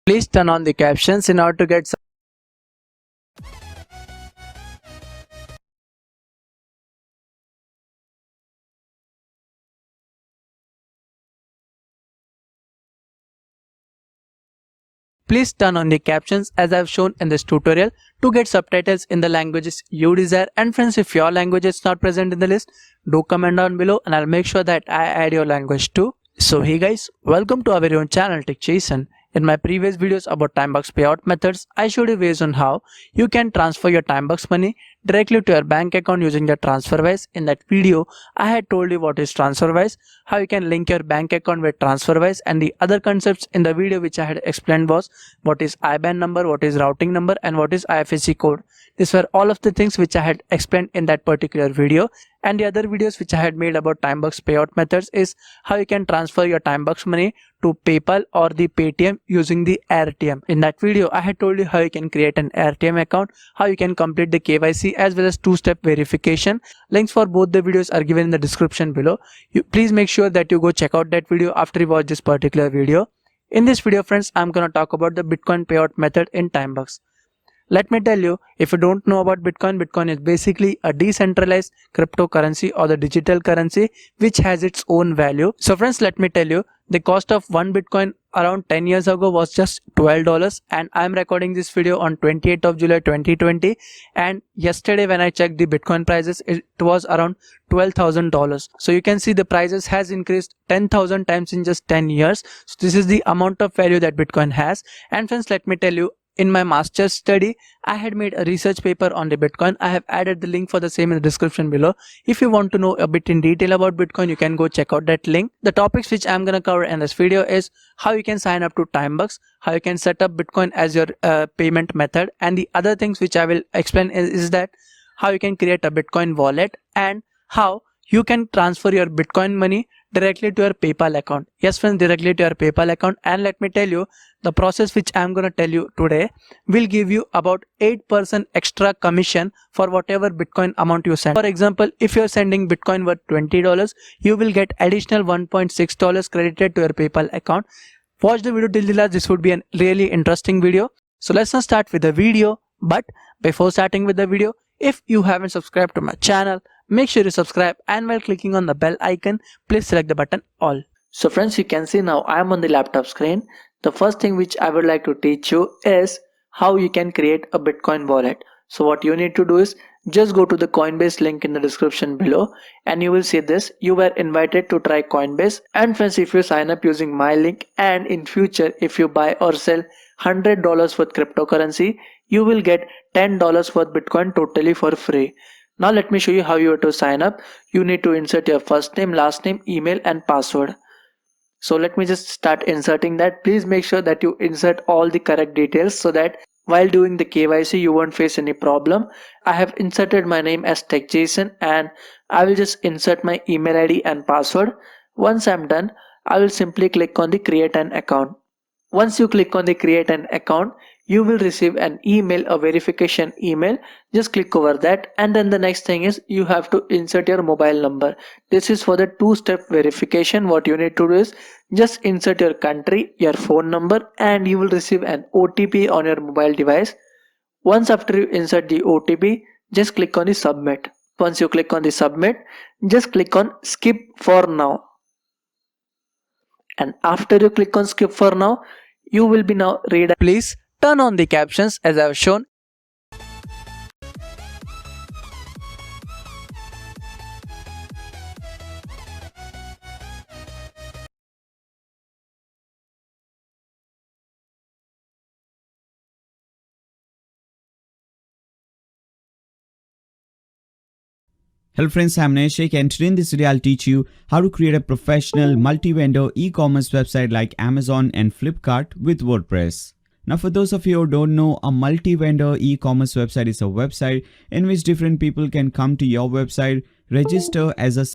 Please turn on the captions in order to get some. Please turn on the captions as I have shown in this tutorial to get subtitles in the languages you desire. And friends, if your language is not present in the list, do comment down below and I'll make sure that I add your language too. So hey guys, welcome to our very own channel Tech Jason. In my previous videos about Timebucks payout methods, I showed you ways on how you can transfer your Timebucks money directly to your bank account using the TransferWise. In that video, I had told you what is TransferWise, how you can link your bank account with TransferWise, and the other concepts in the video which I had explained was what is IBAN number, what is routing number, and what is IFSC code. These were all of the things which I had explained in that particular video. And the other videos which I had made about Timebucks payout methods is how you can transfer your Timebucks money to PayPal or the Paytm using the AirTM. In that video, I had told you how you can create an AirTM account, how you can complete the KYC as well as two-step verification. Links for both the videos are given in the description below. Please make sure that you go check out that video after you watch this particular video. In this video, friends, I'm gonna talk about the Bitcoin payout method in Timebucks. Let me tell you, if you don't know about Bitcoin, Bitcoin is basically a decentralized cryptocurrency or the digital currency which has its own value. So friends, let me tell you, the cost of one Bitcoin around 10 years ago was just $12, and I'm recording this video on 28th of July 2020, and yesterday when I checked the Bitcoin prices, it was around $12,000. So you can see the prices has increased 10,000 times in just 10 years. So this is the amount of value that Bitcoin has. And friends, let me tell you, in my master's study, I had made a research paper on the Bitcoin. I have added the link for the same in the description below. If you want to know a bit in detail about Bitcoin, you can go check out that link. The topics which I'm gonna cover in this video is how you can sign up to Timebucks, how you can set up Bitcoin as your payment method, and the other things which I will explain is that how you can create a Bitcoin wallet and how you can transfer your Bitcoin money directly to your PayPal account. Yes friends, directly to your PayPal account. And let me tell you, the process which I'm gonna tell you today will give you about 8% extra commission for whatever Bitcoin amount you send. For example, if you're sending Bitcoin worth $20, you will get additional $1.6 credited to your PayPal account. Watch the video till the last. This would be a really interesting video. So let's not start with the video. But before starting with the video, if you haven't subscribed to my channel, make sure you subscribe, and while clicking on the bell icon, please select the button all. So friends, you can see now I am on the laptop screen. The first thing which I would like to teach you is how you can create a Bitcoin wallet. So what you need to do is just go to the Coinbase link in the description below, and you will see this. You were invited to try Coinbase. And friends, if you sign up using my link, and in future if you buy or sell $100 worth cryptocurrency, you will get $10 worth Bitcoin totally for free. Now let me show you how you have to sign up. You need to insert your first name, last name, email and password. So let me just start inserting that. Please make sure that you insert all the correct details so that while doing the KYC you won't face any problem. I have inserted my name as Tech Jason, and I will just insert my email ID and password. Once I'm done, I will simply click on the create an account. Once you click on the create an account, you will receive an email, a verification email. Just click over that, and then the next thing is you have to insert your mobile number. This is for the two-step verification. What you need to do is just insert your country, your phone number, and you will receive an OTP on your mobile device. Once after you insert the OTP, just click on the submit. Once you click on the submit, just click on skip for now. And after you click on skip for now, you will be now read. Please turn on the captions as I have shown. Hello friends, I'm Neshik, and today in this video I'll teach you how to create a professional multi-vendor e-commerce website like Amazon and Flipkart with WordPress. Now for those of you who don't know, a multi-vendor e-commerce website is a website in which different people can come to your website, register as a